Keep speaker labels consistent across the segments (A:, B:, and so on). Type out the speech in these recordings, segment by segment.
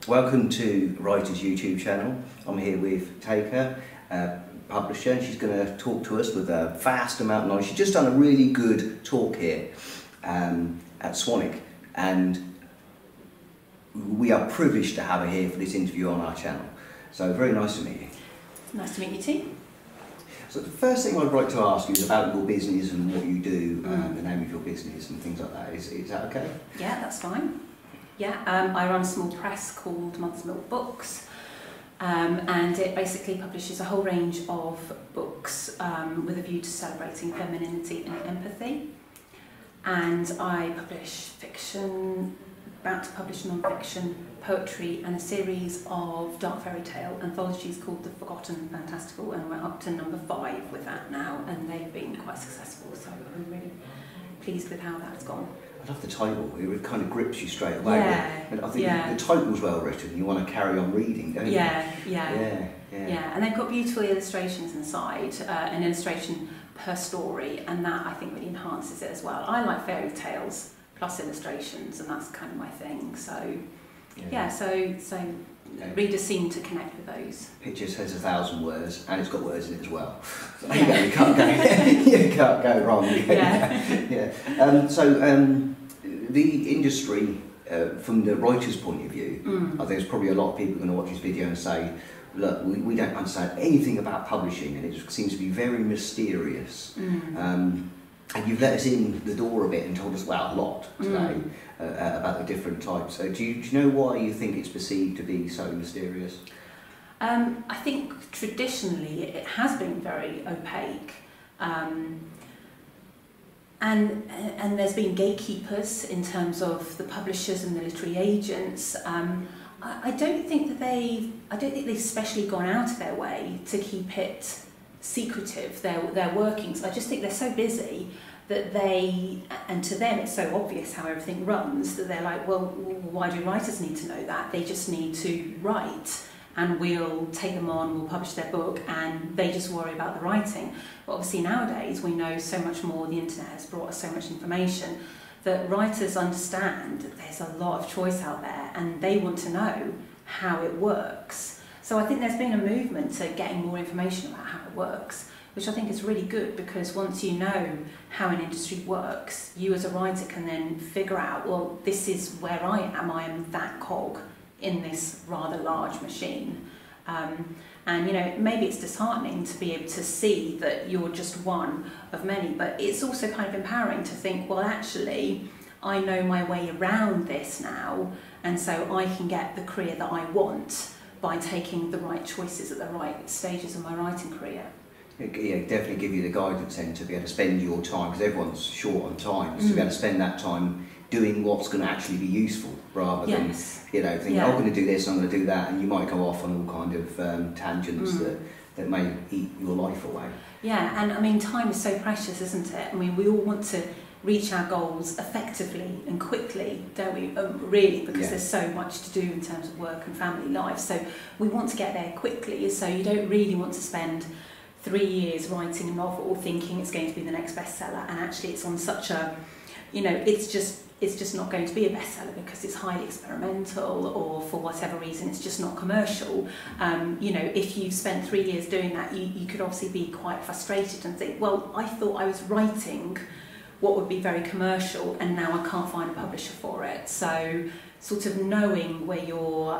A: Welcome to Writer's YouTube channel. I'm here with Teika, publisher, and she's going to talk to us with a vast amount of knowledge. She's just done a really good talk here at Swanwick, and we are privileged to have her here for this interview on our channel. So very nice to meet you.
B: Nice to meet you too.
A: So the first thing I'd like to ask you is about your business and what you do, the name of your business and things like that. Is that okay?
B: Yeah, that's fine. Yeah, I run a small press called Mother's Milk Books, and it basically publishes a whole range of books with a view to celebrating femininity and empathy. And I publish fiction, about to publish non-fiction, poetry, and a series of dark fairy tale anthologies called The Forgotten Fantastical, and we're up to number 5 with that now, and they've been quite successful, so I'm really pleased with how that's gone.
A: I love the title, it kind of grips you straight away.
B: Yeah,
A: and I think the title's well written, you want to carry on reading, don't you?
B: Yeah, and they've got beautiful illustrations inside, an illustration per story, and that I think really enhances it as well. I like fairy tales plus illustrations, and that's kind of my thing, so so readers seem to connect with those. Picture says
A: 1,000 words, and it's got words in it as well. So you can't go wrong. The industry, from the writer's point of view, I think there's probably a lot of people going to watch this video and say, look, we don't understand anything about publishing, and it seems to be very mysterious. And you've let us in the door a bit and told us, well, a lot today about the different types. So do you know why you think it's perceived to be so mysterious?
B: I think traditionally it has been very opaque. And there's been gatekeepers in terms of the publishers and the literary agents. I don't think they've especially gone out of their way to keep it secretive, their workings. I just think they're so busy that and to them it's so obvious how everything runs, that they're like, well, why do writers need to know that? They just need to write, and we'll take them on, we'll publish their book, and they just worry about the writing. But obviously nowadays we know so much more, the internet has brought us so much information, that writers understand that there's a lot of choice out there, and they want to know how it works. So I think there's been a movement to getting more information about how it works, which I think is really good, because once you know how an industry works, you as a writer can then figure out, well, this is where I am that cog in this rather large machine. And you know, maybe it's disheartening to be able to see that you're just one of many, but it's also kind of empowering to think, well, actually, I know my way around this now, and so I can get the career that I want by taking the right choices at the right stages of my writing career.
A: It definitely give you the guidance then to be able to spend your time, because everyone's short on time, so to be able to spend that time doing what's going to actually be useful, rather than thinking, I'm going to do this, I'm going to do that, and you might go off on all kind of tangents that may eat your life away.
B: Yeah, and I mean, time is so precious, isn't it? I mean, we all want to reach our goals effectively and quickly, don't we? Really, because there's so much to do in terms of work and family life. So we want to get there quickly. So you don't really want to spend 3 years writing a novel thinking it's going to be the next bestseller, and actually it's on such a, it's just not going to be a bestseller because it's highly experimental, or for whatever reason it's just not commercial. If you've spent 3 years doing that, you could obviously be quite frustrated and think, well, I thought I was writing what would be very commercial, and now I can't find a publisher for it. So sort of knowing where you're,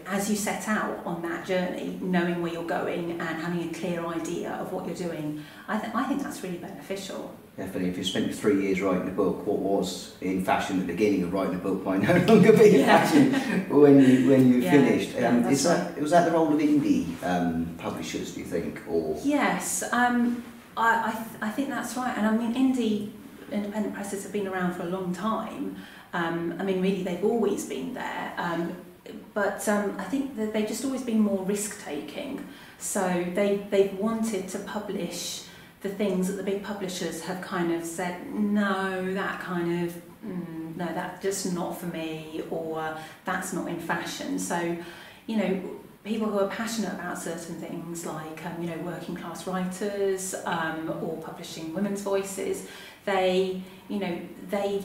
B: as you set out on that journey, knowing where you're going and having a clear idea of what you're doing, I think that's really beneficial.
A: Definitely. If you spent 3 years writing a book, what was in fashion at the beginning of writing a book might no longer be in fashion when you finished. Was that the role of indie publishers, do you think? Or
B: yes. I think that's right, and I mean, independent presses have been around for a long time. I mean, really, they've always been there, but I think that they've just always been more risk-taking. So they've wanted to publish the things that the big publishers have kind of said, no, that's just not for me, or that's not in fashion. So, people who are passionate about certain things, like you know, working class writers or publishing women's voices, they've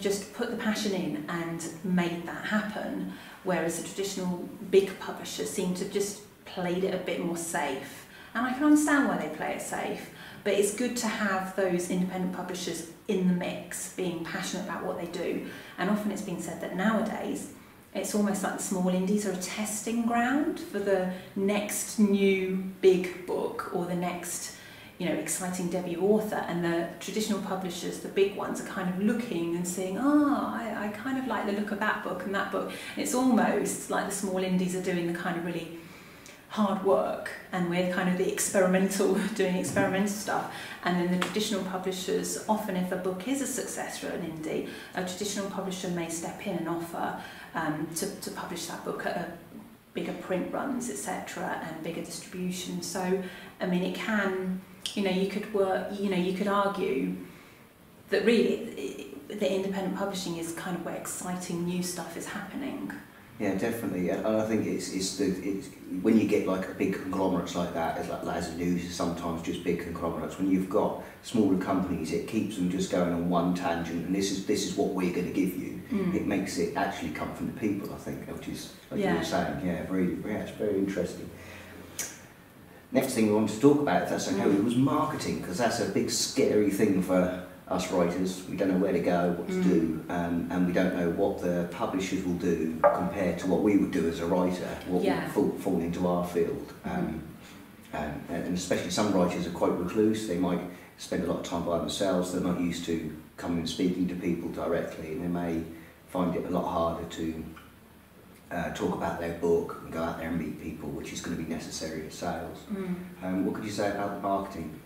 B: just put the passion in and made that happen. Whereas the traditional big publishers seem to have just played it a bit more safe. And I can understand why they play it safe, but it's good to have those independent publishers in the mix, being passionate about what they do. And often it's been said that nowadays, it's almost like the small indies are a testing ground for the next new big book or the next, you know, exciting debut author. And the traditional publishers, the big ones, are kind of looking and saying, I kind of like the look of that book and that book. And it's almost like the small indies are doing the kind of really hard work, and we're kind of the doing experimental stuff. And then the traditional publishers, often if a book is a success for an indie, a traditional publisher may step in and offer to publish that book at a bigger print runs, etc., and bigger distribution. So, I mean, it can, you know, you could argue that really the independent publishing is kind of where exciting new stuff is happening.
A: Yeah, definitely. And I think it's when you get like big conglomerates like that, as like Lads News is sometimes just big conglomerates. When you've got smaller companies, it keeps them just going on one tangent, and this is what we're going to give you. It makes it actually come from the people, I think, which is like you were saying. Yeah, it's very interesting. Next thing we wanted to talk about, if that's okay, was marketing, because that's a big scary thing for us writers. We don't know where to go, what to do, and we don't know what the publishers will do compared to what we would do as a writer, what would fall into our field. And especially some writers are quite recluse. They might spend a lot of time by themselves. They're not used to coming and speaking to people directly, and they may find it a lot harder to talk about their book and go out there and meet people, which is going to be necessary for sales. What could you say about the marketing?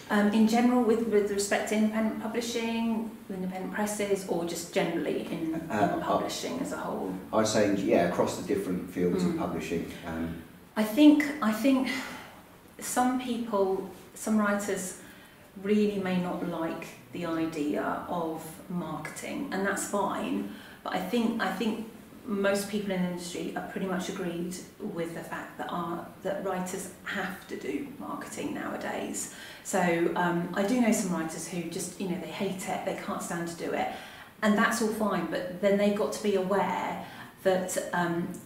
B: In general, with respect to independent publishing, independent presses, or just generally in publishing as a whole?
A: I was saying, across the different fields of publishing.
B: I think some writers really may not like the idea of marketing, and that's fine. But I think most people in the industry are pretty much agreed with the fact that writers have to do marketing nowadays. So I do know some writers who just, they hate it, they can't stand to do it, and that's all fine, but then they've got to be aware that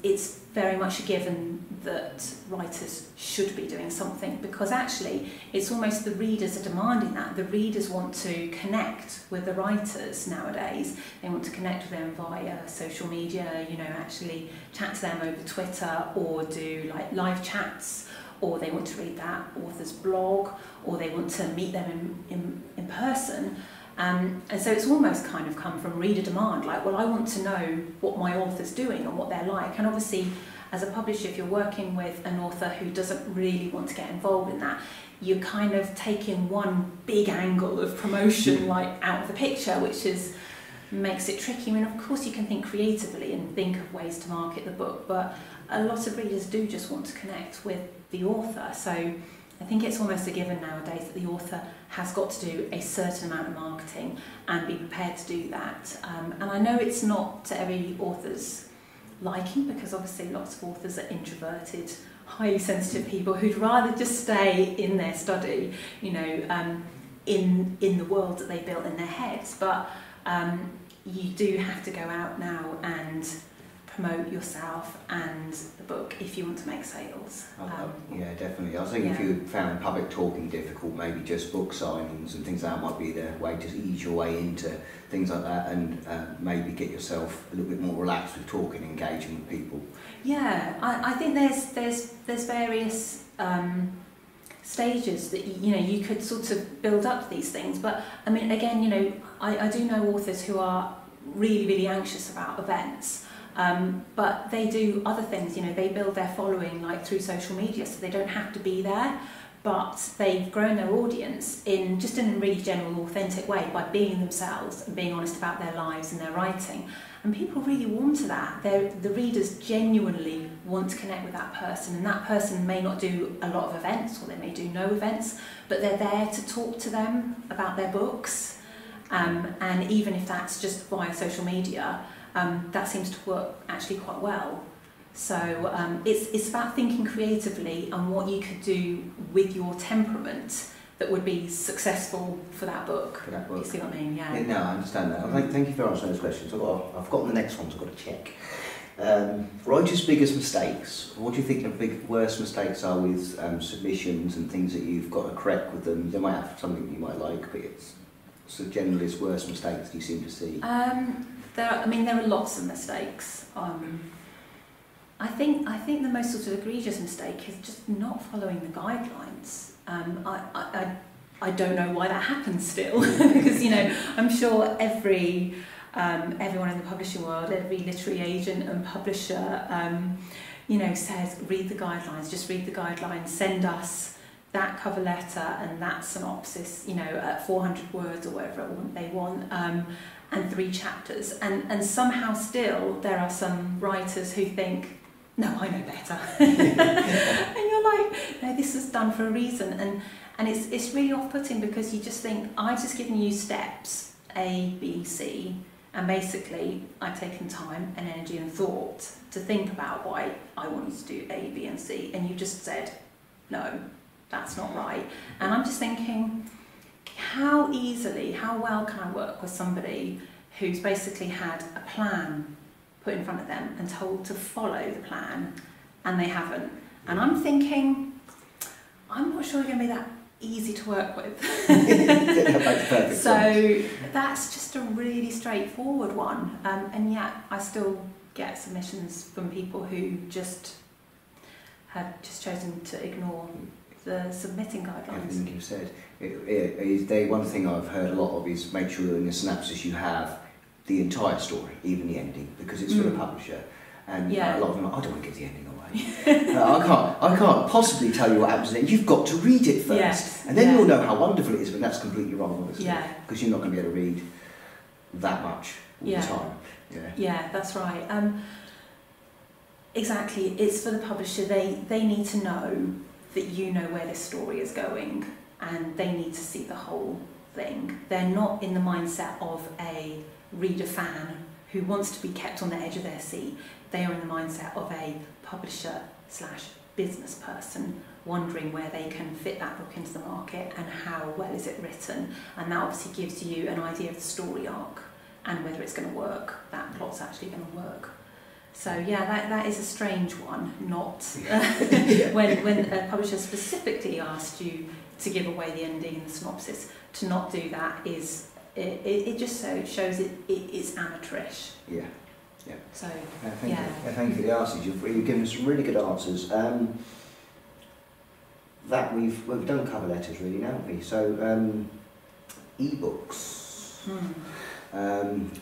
B: it's very much a given that writers should be doing something, because actually it's almost the readers are demanding that. The readers want to connect with the writers nowadays. They want to connect with them via social media, actually chat to them over Twitter, or do like live chats, or they want to read that author's blog, or they want to meet them in person. And so it's almost kind of come from reader demand, like, well, I want to know what my author's doing and what they're like. And obviously, as a publisher, if you're working with an author who doesn't really want to get involved in that, you're kind of taking one big angle of promotion like out of the picture, which makes it tricky. I mean, of course, you can think creatively and think of ways to market the book, but a lot of readers do just want to connect with the author. So I think it's almost a given nowadays that the author has got to do a certain amount of marketing and be prepared to do that. And I know it's not to every author's liking, because obviously lots of authors are introverted, highly sensitive people who'd rather just stay in their study, in the world that they built in their heads. But you do have to go out now and promote yourself and the book if you want to make sales.
A: Yeah, definitely. I think if you found public talking difficult, maybe just book signings and things like that might be the way to ease your way into things like that, and maybe get yourself a little bit more relaxed with talking, engaging with people. Yeah,
B: I think there's various stages that you could sort of build up these things. But I mean, again, I do know authors who are really, really anxious about events. But they do other things, they build their following like through social media, so they don't have to be there, but they've grown their audience in a really general, authentic way by being themselves and being honest about their lives and their writing. And people really warm to that. The readers genuinely want to connect with that person, and that person may not do a lot of events, or they may do no events, but they're there to talk to them about their books. And even if that's just via social media, that seems to work actually quite well. So it's about thinking creatively and what you could do with your temperament that would be successful for that book.
A: For that book.
B: You see what I mean? Yeah.
A: No, I understand that. Thank you for answering those questions. I've forgotten the next ones I've got to check. Writers' biggest mistakes. What do you think the worst mistakes are with submissions and things that you've got to correct with them? They might have something you might like, but it's generally it's worst mistakes you seem to see.
B: There are lots of mistakes. I think the most sort of egregious mistake is just not following the guidelines. I don't know why that happens still, because I'm sure everyone in the publishing world, every literary agent and publisher, says read the guidelines, just read the guidelines, send us that cover letter and that synopsis, at 400 words or whatever they want, and 3 chapters. And somehow still there are some writers who think, no, I know better. And you're like, no, this was done for a reason. And it's really off-putting, because you just think, I've just given you steps, A, B, C, and basically I've taken time and energy and thought to think about why I want you to do A, B, and C, and you just said, no, that's not right. And I'm just thinking, how well can I work with somebody who's basically had a plan put in front of them and told to follow the plan, and they haven't? And I'm thinking, I'm not sure you're going to be that easy to work with. So that's just a really straightforward one, and yet I still get submissions from people who just have just chosen to ignore the submitting guidelines.
A: Everything you said. One thing I've heard a lot of is make sure in the synopsis you have the entire story, even the ending, because it's for the publisher. And a lot of them are like, I don't want to give the ending away. I can't possibly tell you what happens then. You've got to read it first, and then you'll know how wonderful it is. But that's completely wrong, obviously, because you're not going to be able to read that much all the time. Yeah,
B: that's right. Exactly. It's for the publisher. They need to know that you know where this story is going, and they need to see the whole thing. They're not in the mindset of a reader fan who wants to be kept on the edge of their seat. They are in the mindset of a publisher/business person wondering where they can fit that book into the market and how well is it written. And that obviously gives you an idea of the story arc and whether it's going to work, that plot's actually going to work. So that is a strange one, not when a publisher specifically asked you to give away the ending and the synopsis. To not do that is, it just shows it's amateurish.
A: Yeah.
B: So,
A: thank you. Thank you for the answers. You've given us some really good answers. That we've done cover letters really now, haven't we? So ebooks.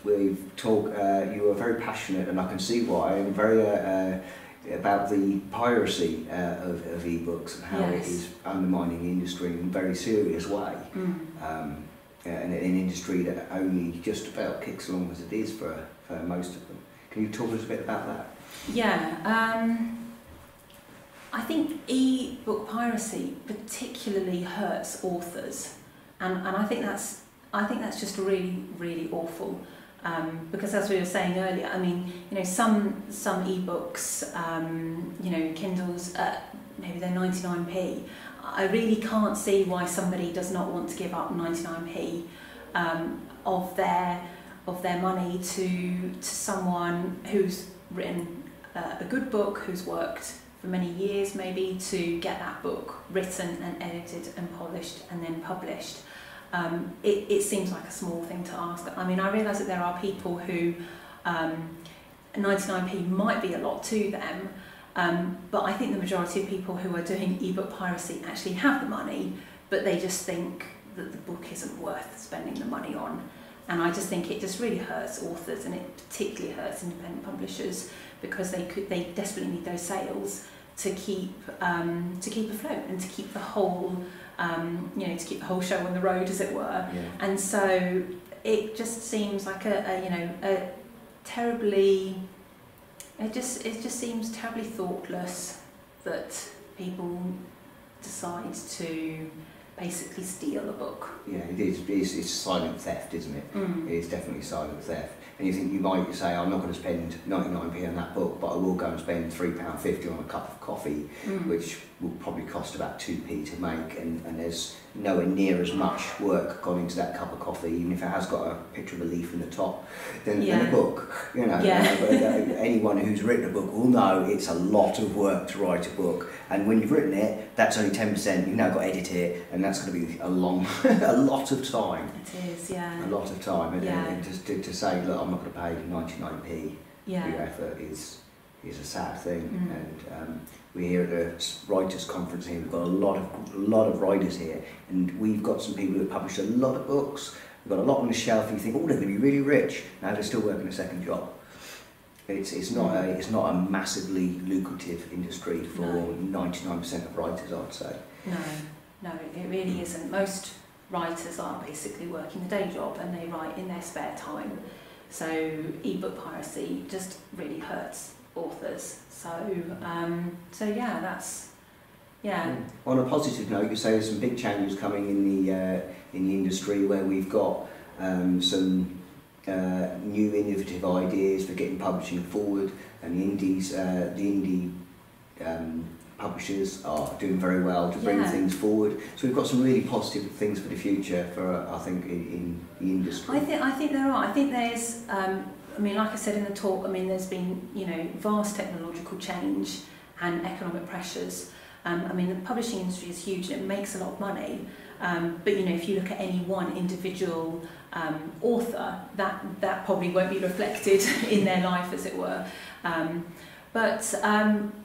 A: We've talked. You are very passionate, and I can see why. I'm very about the piracy of ebooks and how it is undermining the industry in a very serious way. And an industry that only just about kicks along as it is for most of them. Can you talk to us a bit about that?
B: Yeah, I think e-book piracy particularly hurts authors, and I think that's just really, really awful. Because as we were saying earlier, I mean, some ebooks, Kindles, maybe they're 99p. I really can't see why somebody does not want to give up 99p of their money to someone who's written a good book, who's worked for many years maybe to get that book written and edited and polished and then published. It seems like a small thing to ask. I mean, I realise that there are people who 99p might be a lot to them, but I think the majority of people who are doing ebook piracy actually have the money, but they just think that the book isn't worth spending the money on. And I just think it just really hurts authors, and it particularly hurts independent publishers, because they desperately need those sales to keep afloat and to keep the whole to keep the whole show on the road, as it were. And so it just seems like a terribly, it just seems terribly thoughtless that people decide to basically steal a book.
A: Yeah, it is. It's silent theft, isn't it? It is definitely silent theft. and you think you might say, I'm not going to spend 99p on that book, but I will go and spend £3.50 on a cup of coffee, which will probably cost about 2p to make, and there's nowhere near as much work gone into that cup of coffee, even if it has got a picture of a leaf in the top, than a book. You know, anyone who's written a book will know it's a lot of work to write a book, and when you've written it, that's only 10%. You've now got to edit it, and that's going to be a lot of time.
B: It is, yeah.
A: A lot of time, and just to say, look, I'm not going to pay 99p for your effort is a sad thing. And we're here at the Writers' Conference here. We've got a lot of writers here, and we've got some people who have published a lot of books. We've got a lot on the shelf, and you think, oh, they're going to be really rich. Now they're still working a second job. It's not a massively lucrative industry for 99% of writers, I'd say.
B: No, it really isn't. Most writers are basically working a day job, and they write in their spare time. So EBook piracy just really hurts authors. So yeah, that's
A: On a positive note, you say there's some big changes coming in the industry, where we've got some new innovative ideas for getting publishing forward, and the indie publishers are doing very well to bring things forward. So we've got some really positive things for the future for I think in the industry.
B: I think there are. I think there's I mean, like I said in the talk, I mean, there's been, you know, vast technological change and economic pressures. I mean, the publishing industry is huge and it makes a lot of money. But, you know, if you look at any one individual author, that probably won't be reflected in their life, as it were. But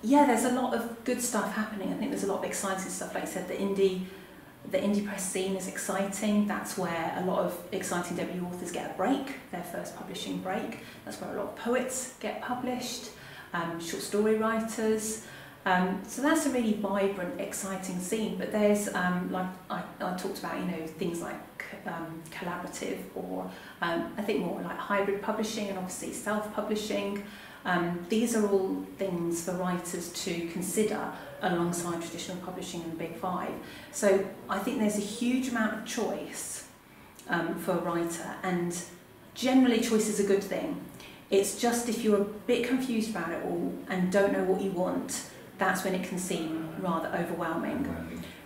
B: there's a lot of good stuff happening. I think there's a lot of exciting stuff. Like I said, the indie press scene is exciting. That's where a lot of exciting debut authors get a break, their first publishing break. That's where a lot of poets get published, short story writers. So that's a really vibrant, exciting scene. But there's, like I talked about, you know, things like collaborative, or I think more like hybrid publishing, and obviously self-publishing. These are all things for writers to consider alongside traditional publishing and the Big Five. So I think there's a huge amount of choice for a writer, and generally choice is a good thing. It's just if you're a bit confused about it all and don't know what you want, that's when it can seem rather overwhelming.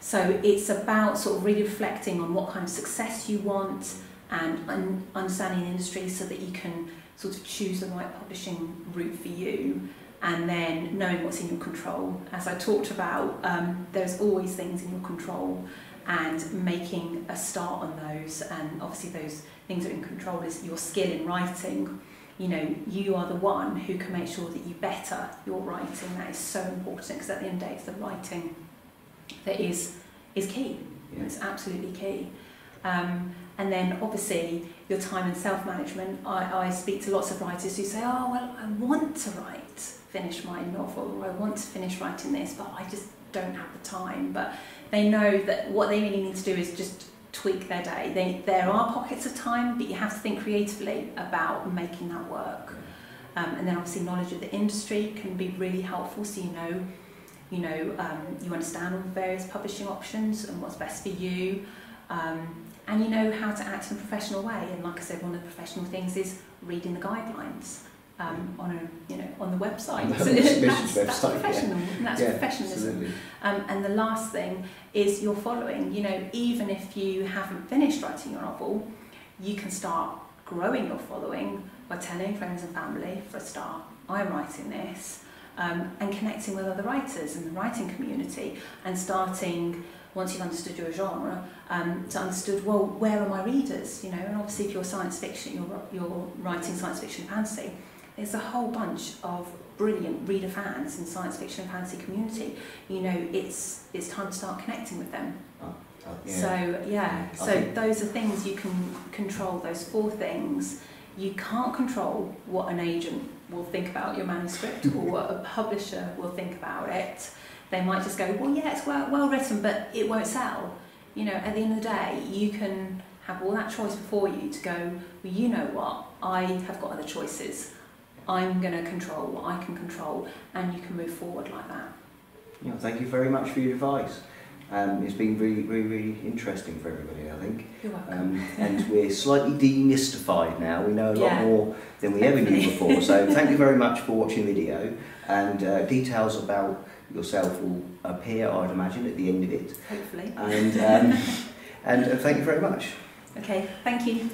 B: So it's about sort of really reflecting on what kind of success you want and understanding the industry so that you can sort of choose the right publishing route for you, and then knowing what's in your control. As I talked about, there's always things in your control, and making a start on those, and obviously those things that are in control is your skill in writing. You know, you are the one who can make sure that you better your writing. That is so important, because at the end of the day, it's the writing that is key. Yeah. It's absolutely key. And then obviously your time and self-management. I speak to lots of writers who say, oh, well, I want to finish my novel, or I want to finish writing this, but I just don't have the time. But they know that what they really need to do is just tweak their day. There are pockets of time, but you have to think creatively about making that work. And then obviously knowledge of the industry can be really helpful, so you understand all the various publishing options and what's best for you. And you know how to act in a professional way. And like I said, one of the professional things is reading the guidelines on the website. That's professional. Yeah. That's professionalism. And the last thing is your following. You know, even if you haven't finished writing your novel, you can start growing your following by telling friends and family, for a start, I'm writing this, and connecting with other writers in the writing community, and starting, once you've understood your genre, to understood, well, where are my readers? You know, and obviously if you're science fiction, you're writing science fiction and fantasy, there's a whole bunch of brilliant reader fans in science fiction and fantasy community. You know, it's time to start connecting with them. So those are things you can control, those 4 things. You can't control what an agent will think about your manuscript or what a publisher will think about it. They might just go, well, yeah, it's well written, but it won't sell. You know, at the end of the day, you can have all that choice before you to go, well, you know what, I have got other choices. I'm going to control what I can control, and you can move forward like that.
A: Yeah, thank you very much for your advice. It's been really interesting for everybody, I think.
B: You're welcome.
A: And we're slightly demystified now. We know a lot
B: Yeah.
A: more than we ever knew before. So thank you very much for watching the video. And details about yourself will appear, I'd imagine, at the end of it.
B: Hopefully.
A: And thank you very much.
B: Okay, thank you.